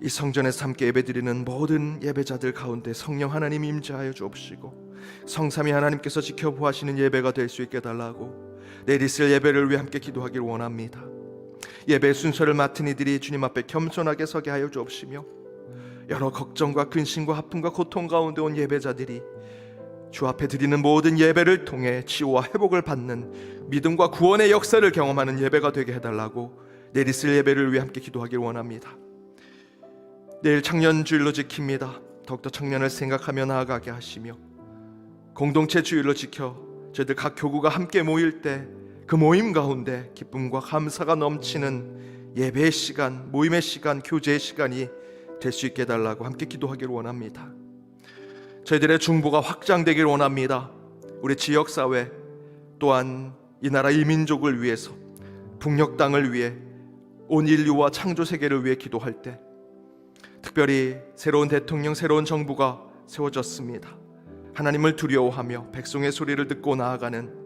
이 성전에서 함께 예배드리는 모든 예배자들 가운데 성령 하나님 임재하여 주옵시고 성삼위 하나님께서 지켜보시는 예배가 될 수 있게 해달라고 내일 있을 예배를 위해 함께 기도하길 원합니다. 예배 순서를 맡은 이들이 주님 앞에 겸손하게 서게 하여 주옵시며 여러 걱정과 근심과 아픔과 고통 가운데 온 예배자들이 주 앞에 드리는 모든 예배를 통해 치유와 회복을 받는 믿음과 구원의 역사를 경험하는 예배가 되게 해달라고 내일 있을 예배를 위해 함께 기도하길 원합니다. 내일 청년 주일로 지킵니다. 더욱더 청년을 생각하며 나아가게 하시며 공동체 주일로 지켜 저희들 각 교구가 함께 모일 때 그 모임 가운데 기쁨과 감사가 넘치는 예배의 시간, 모임의 시간, 교제의 시간이 될 수 있게 해달라고 함께 기도하길 원합니다. 저희들의 중보가 확장되길 원합니다. 우리 지역사회 또한 이 나라 이 민족을 위해서 북녘 땅을 위해 온 인류와 창조세계를 위해 기도할 때 특별히 새로운 대통령, 새로운 정부가 세워졌습니다. 하나님을 두려워하며 백성의 소리를 듣고 나아가는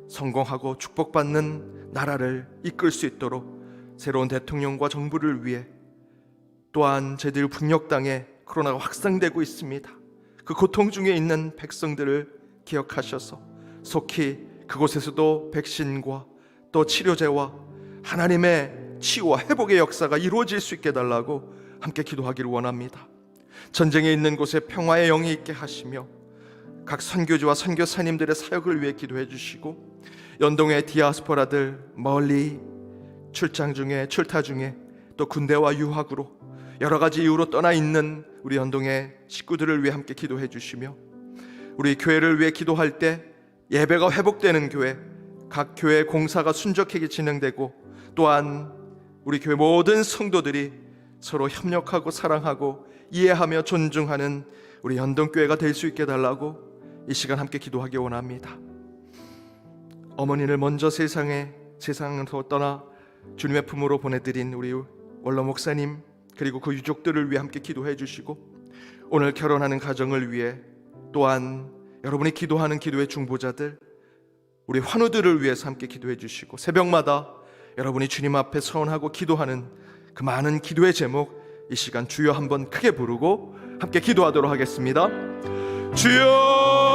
성공하고 축복받는 나라를 이끌 수 있도록 새로운 대통령과 정부를 위해 또한 저희들 북녘 땅에 코로나가 확산되고 있습니다. 그 고통 중에 있는 백성들을 기억하셔서 속히 그곳에서도 백신과 또 치료제와 하나님의 치유와 회복의 역사가 이루어질 수 있게 해달라고 함께 기도하기를 원합니다. 전쟁에 있는 곳에 평화의 영이 있게 하시며 각 선교주와 선교사님들의 사역을 위해 기도해 주시고 연동의 디아스포라들 멀리 출장 중에 출타 중에 또 군대와 유학으로 여러 가지 이유로 떠나 있는 우리 연동의 식구들을 위해 함께 기도해 주시며 우리 교회를 위해 기도할 때 예배가 회복되는 교회, 각 교회 공사가 순적하게 진행되고 또한 우리 교회 모든 성도들이 서로 협력하고 사랑하고 이해하며 존중하는 우리 연동교회가 될 수 있게 해달라고 이 시간 함께 기도하기 원합니다. 어머니를 먼저 세상으로 떠나 주님의 품으로 보내드린 우리 원로 목사님 그리고 그 유족들을 위해 함께 기도해 주시고 오늘 결혼하는 가정을 위해 또한 여러분이 기도하는 기도의 중보자들 우리 환우들을 위해서 함께 기도해 주시고 새벽마다 여러분이 주님 앞에 서원하고 기도하는 그 많은 기도의 제목 이 시간 주여 한번 크게 부르고 함께 기도하도록 하겠습니다. 주여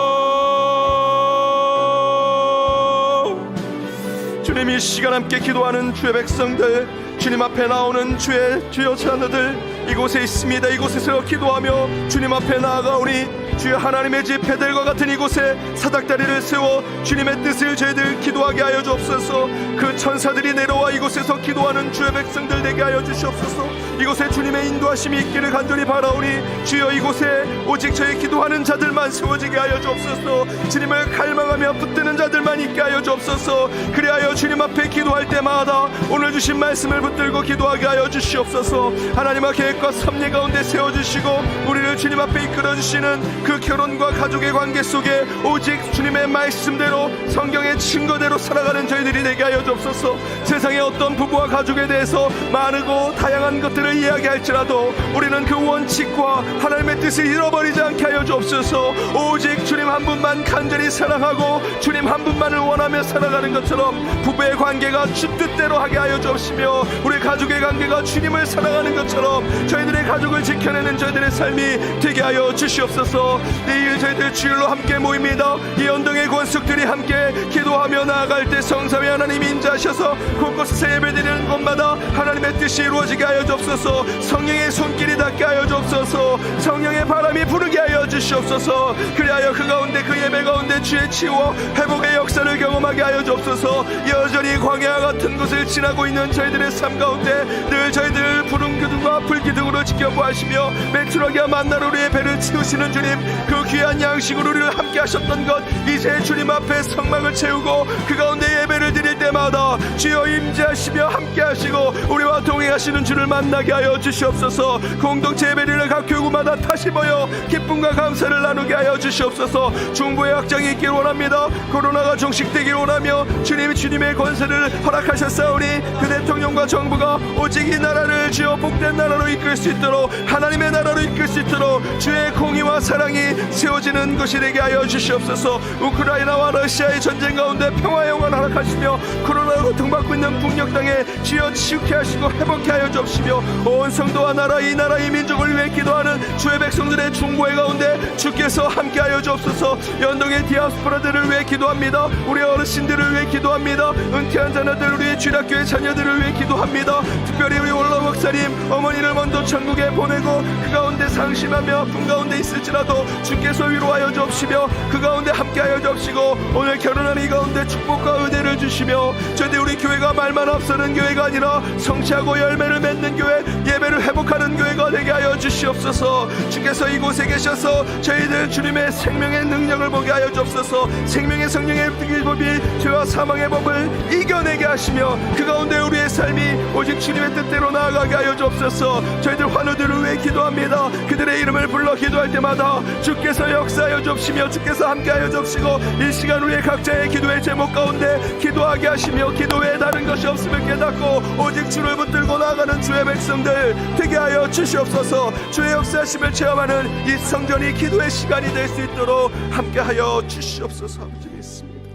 주님, 이 시간 함께 기도하는 주의 백성들, 주님 앞에 나오는 주의 자녀들 이곳에 있습니다. 이곳에서 기도하며 주님 앞에 나아가오니 주의 하나님의 집 베델과 같은 이곳에 사닥다리를 세워 주님의 뜻을 저희들 기도하게 하여 주옵소서. 그 천사들이 내려와 이곳에서 기도하는 주의 백성들 되게 하여 주시옵소서. 이곳에 주님의 인도하심이 있기를 간절히 바라오니 주여, 이곳에 오직 저희 기도하는 자들만 세워지게 하여 주옵소서. 주님을 갈망하며 붙드는 자들만 있게 하여 주옵소서. 그리하여 주님 앞에 기도할 때마다 오늘 주신 말씀을 붙들고 기도하게 하여 주시옵소서. 하나님의 계획과 섭리 가운데 세워주시고 우리를 주님 앞에 이끌어주시는 그 결혼과 가족의 관계 속에 오직 주님의 말씀대로 성경의 증거대로 살아가는 저희들이 되게 하여 주옵소서. 세상의 어떤 부부와 가족에 대해서 많고 다양한 것들을 이야기할지라도 우리는 그 원칙과 하나님의 뜻을 잃어버리지 않게 하여 주옵소서. 오직 주님 한 분만 간절히 사랑하고 주님 한 분만을 원하며 살아가는 것처럼 부부의 관계가 주 뜻대로 하게 하여 주옵시며 우리 가족의 관계가 주님을 사랑하는 것처럼 저희들의 가족을 지켜내는 저희들의 삶이 되게 하여 주시옵소서. 내일 저희들 주일로 함께 모입니다. 이 언덕의 권속들이 함께 기도하며 나아갈 때 성삼위 하나님 인자하셔서 곳곳에서 예배드리는 곳마다 하나님의 뜻이 이루어지게 하여 주옵소서. 성령의 손길이 닿게 하여 주옵소서. 성령의 바람이 부르게 하여 주시옵소서. 그리하여 그 가운데, 그 예배 가운데 주의 치유와 회복의 역사를 경험하게 하여 주옵소서. 여전히 광야와 같은 곳을 지나고 있는 저희들의 삶 가운데 늘 저희들 부름 기둥과 불 기둥으로 지켜보시며 메추라기와 만나로 우리의 배를 채우시는 주님, 그 귀한 양식으로 우리를 함께 하셨던 것 이제 주님 앞에 성막을 채우고 그 가운데 예배를 드릴 때마다 주여 임재하시며 함께 하시고 우리와 동행하시는 주를 만나게 하여 주시옵소서. 공동체 예배를 각 교구마다 다시 모여 기쁨과 감사를 나누게 하여 주시옵소서. 중부의 확장이 있기를 원합니다. 코로나가 종식되기를 원하며 주님의 권세를 허락하셨사오니 그 대통령과 정부가 오직 이 나라를 주여 복된 나라로 이끌 수 있도록, 하나님의 나라로 이끌 수 있도록 주의 공의와 사랑이 세워지는 것이 되게 하여 주시옵소서. 우크라이나와 러시아의 전쟁 가운데 평화의 영원 허락하시며 코로나로 고통받고 있는 북녘 땅에 주여 치유케 하시고 회복케 하여 주옵시며 온 성도와 나라, 이 나라, 이 민족을 위해 기도하는 주의 백성들의 중보의 가운데 주께서 함께 하여 주옵소서. 연동의 디아스포라들을 위해 기도합니다. 우리 어르신들을 위해 기도합니다. 은퇴한 자녀들, 우리의 주일학교의 자녀들을 위해 기도합니다. 특별히 우리 올라 목사님 어머니를 먼저 천국에 보내고 그 가운데 상심하며 아픔 가운데 있을지라도 주께서 위로하여 주옵시며 그 가운데 함께하여 주옵시고 오늘 결혼하는 이 가운데 축복과 은혜를 주시며 저희들 우리 교회가 말만 앞서는 교회가 아니라 성취하고 열매를 맺는 교회, 예배를 회복하는 교회가 되게 하여 주시옵소서. 주께서 이곳에 계셔서 저희들 주님의 생명의 능력을 보게 하여 주옵소서. 생명의 성령의 법이 죄와 사망의 법을 이겨내게 하시며 그 가운데 우리의 삶이 오직 주님의 뜻대로 나아가게 하여 주옵소서. 저희들 환우들을 위해 기도합니다. 그들의 이름을 불러 기도할 때마다 주께서 역사하여 주옵시며 주께서 함께하여 주옵시고 이 시간 우리의 각자의 기도의 제목 가운데 기도하게 하시며 기도 외에 다른 것이 없음을 깨닫고 오직 주를 붙들고 나아가는 주의 백성들 되게 하여 주시옵소서. 주의 역사하심을 체험하는 이 성전이 기도의 시간이 될 수 있도록 함께하여 주시옵소서. 아버지 믿습니다.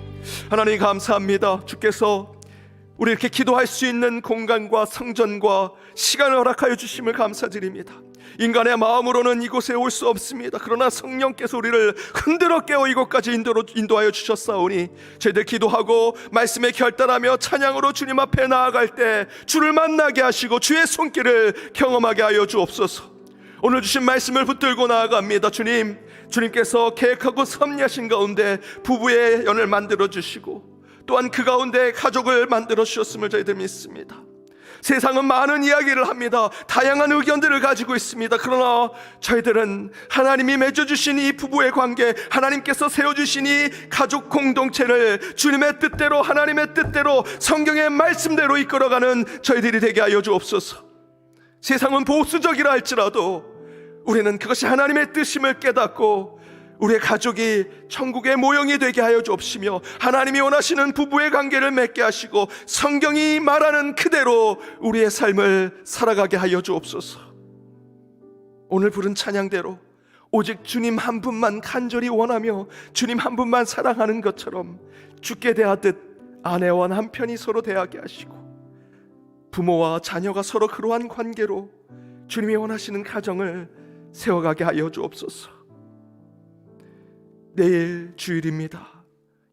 하나님 감사합니다. 주께서 우리 이렇게 기도할 수 있는 공간과 성전과 시간을 허락하여 주심을 감사드립니다. 인간의 마음으로는 이곳에 올 수 없습니다. 그러나 성령께서 우리를 흔들어 깨워 이곳까지 인도하여 주셨사오니 저희들 기도하고 말씀에 결단하며 찬양으로 주님 앞에 나아갈 때 주를 만나게 하시고 주의 손길을 경험하게 하여 주옵소서. 오늘 주신 말씀을 붙들고 나아갑니다. 주님께서 계획하고 섭리하신 가운데 부부의 연을 만들어 주시고 또한 그 가운데 가족을 만들어 주셨음을 저희들 믿습니다. 세상은 많은 이야기를 합니다. 다양한 의견들을 가지고 있습니다. 그러나 저희들은 하나님이 맺어주신 이 부부의 관계, 하나님께서 세워주신 이 가족 공동체를 주님의 뜻대로, 하나님의 뜻대로, 성경의 말씀대로 이끌어가는 저희들이 되게 하여 주옵소서. 세상은 보수적이라 할지라도 우리는 그것이 하나님의 뜻임을 깨닫고 우리의 가족이 천국의 모형이 되게 하여 주옵시며 하나님이 원하시는 부부의 관계를 맺게 하시고 성경이 말하는 그대로 우리의 삶을 살아가게 하여 주옵소서. 오늘 부른 찬양대로 오직 주님 한 분만 간절히 원하며 주님 한 분만 사랑하는 것처럼 주께 대하듯 아내와 남편이 서로 대하게 하시고 부모와 자녀가 서로 그러한 관계로 주님이 원하시는 가정을 세워가게 하여 주옵소서. 내일 주일입니다.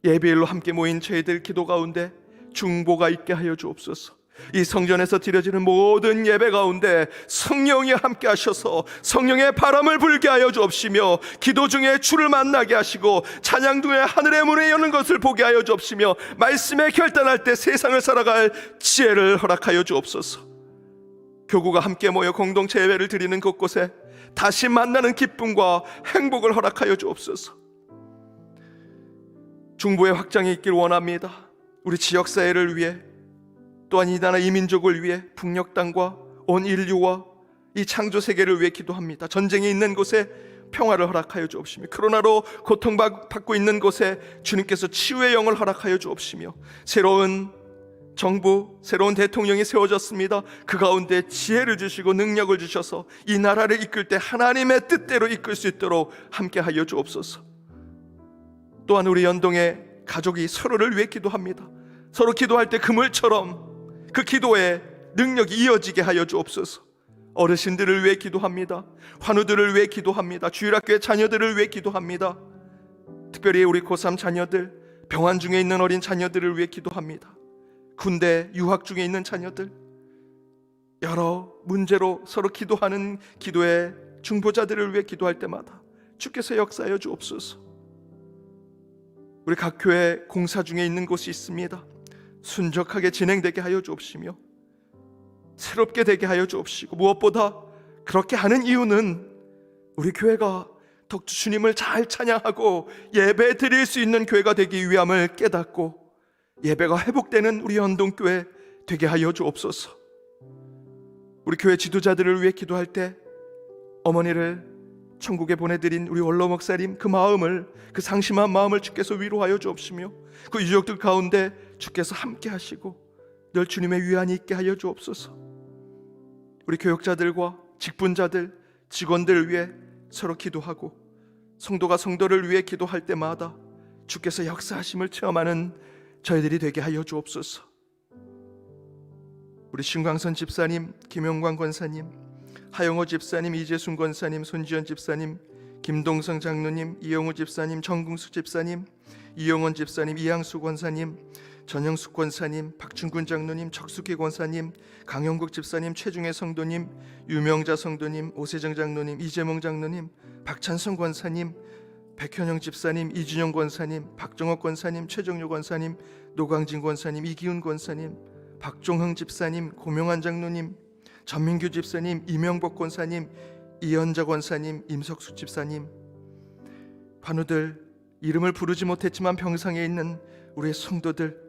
예배일로 함께 모인 저희들 기도 가운데 중보가 있게 하여 주옵소서. 이 성전에서 드려지는 모든 예배 가운데 성령이 함께 하셔서 성령의 바람을 불게 하여 주옵시며, 기도 중에 주를 만나게 하시고 찬양 중에 하늘의 문이 여는 것을 보게 하여 주옵시며, 말씀에 결단할 때 세상을 살아갈 지혜를 허락하여 주옵소서. 교구가 함께 모여 공동체 예배를 드리는 곳곳에 다시 만나는 기쁨과 행복을 허락하여 주옵소서. 중보의 확장이 있길 원합니다. 우리 지역사회를 위해, 또한 이 나라 이 민족을 위해, 북녘 땅과 온 인류와 이 창조 세계를 위해 기도합니다. 전쟁이 있는 곳에 평화를 허락하여 주옵시며, 코로나로 고통받고 있는 곳에 주님께서 치유의 영을 허락하여 주옵시며, 새로운 정부, 새로운 대통령이 세워졌습니다. 그 가운데 지혜를 주시고 능력을 주셔서 이 나라를 이끌 때 하나님의 뜻대로 이끌 수 있도록 함께 하여 주옵소서. 또한 우리 연동의 가족이 서로를 위해 기도합니다. 서로 기도할 때 그물처럼 그 기도의 능력이 이어지게 하여 주옵소서. 어르신들을 위해 기도합니다. 환우들을 위해 기도합니다. 주일학교의 자녀들을 위해 기도합니다. 특별히 우리 고3 자녀들, 병환 중에 있는 어린 자녀들을 위해 기도합니다. 군대 유학 중에 있는 자녀들, 여러 문제로 서로 기도하는 기도의 중보자들을 위해 기도할 때마다 주께서 역사하여 주옵소서. 우리 각 교회 공사 중에 있는 곳이 있습니다. 순적하게 진행되게 하여 주옵시며 새롭게 되게 하여 주옵시고, 무엇보다 그렇게 하는 이유는 우리 교회가 더욱 주님을 잘 찬양하고 예배 드릴 수 있는 교회가 되기 위함을 깨닫고 예배가 회복되는 우리 연동교회 되게 하여 주옵소서. 우리 교회 지도자들을 위해 기도할 때 어머니를 천국에 보내드린 우리 원로 목사님, 그 마음을, 그 상심한 마음을 주께서 위로하여 주옵시며, 그 유족들 가운데 주께서 함께 하시고 늘 주님의 위안이 있게 하여 주옵소서. 우리 교역자들과 직분자들, 직원들을 위해 서로 기도하고 성도가 성도를 위해 기도할 때마다 주께서 역사하심을 체험하는 저희들이 되게 하여 주옵소서. 우리 신광선 집사님, 김영광 권사님, 하영호 집사님, 이재순 권사님, 손지연 집사님, 김동성 장로님, 이영우 집사님, 정궁수 집사님, 이영원 집사님, 이양수 권사님, 전영숙 권사님, 박준군 장로님, 척수기 권사님, 강영국 집사님, 최중혜 성도님, 유명자 성도님, 오세정 장로님, 이재몽 장로님, 박찬성 권사님, 백현영 집사님, 이준영 권사님, 박정옥 권사님, 최정료 권사님, 노광진 권사님, 이기훈 권사님, 박종흥 집사님, 고명환 장로님, 전민규 집사님, 이명복 권사님, 이현자 권사님, 임석수 집사님, 환우들, 이름을 부르지 못했지만 병상에 있는 우리의 성도들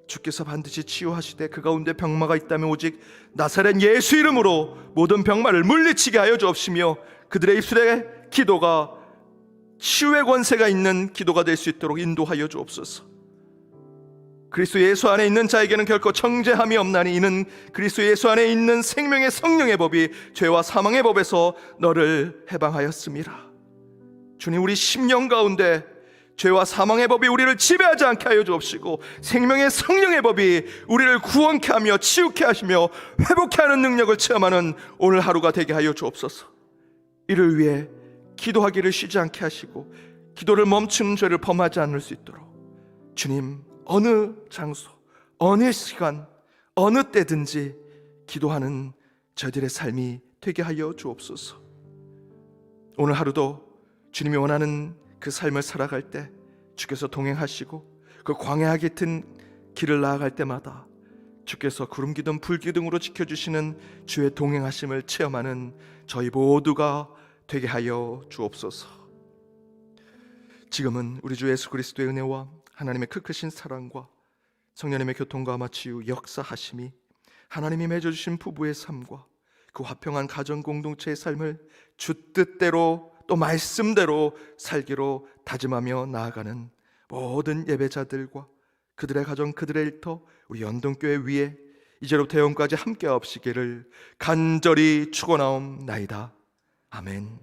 주께서 반드시 치유하시되 그 가운데 병마가 있다면 오직 나사렛 예수 이름으로 모든 병마를 물리치게 하여 주옵시며, 그들의 입술의 기도가 치유의 권세가 있는 기도가 될 수 있도록 인도하여 주옵소서. 그리스도 예수 안에 있는 자에게는 결코 정죄함이 없나니 이는 그리스도 예수 안에 있는 생명의 성령의 법이 죄와 사망의 법에서 너를 해방하였습니다. 주님, 우리 심령 가운데 죄와 사망의 법이 우리를 지배하지 않게 하여 주옵시고, 생명의 성령의 법이 우리를 구원케 하며 치유케 하시며 회복케 하는 능력을 체험하는 오늘 하루가 되게 하여 주옵소서. 이를 위해 기도하기를 쉬지 않게 하시고 기도를 멈추는 죄를 범하지 않을 수 있도록 주님, 어느 장소, 어느 시간, 어느 때든지 기도하는 저희들의 삶이 되게 하여 주옵소서. 오늘 하루도 주님이 원하는 그 삶을 살아갈 때 주께서 동행하시고, 그 광야 같은 길을 나아갈 때마다 주께서 구름 기둥 불 기둥으로 지켜주시는 주의 동행하심을 체험하는 저희 모두가 되게 하여 주옵소서. 지금은 우리 주 예수 그리스도의 은혜와 하나님의 크신 사랑과 성령님의 교통과 아마 치유 역사하심이 하나님이 맺어주신 부부의 삶과 그 화평한 가정 공동체의 삶을 주 뜻대로 또 말씀대로 살기로 다짐하며 나아가는 모든 예배자들과 그들의 가정, 그들의 일터, 우리 연동교회 위에 이제로부터 영원까지 함께 하옵시기를 간절히 축원하옵나이다. 아멘.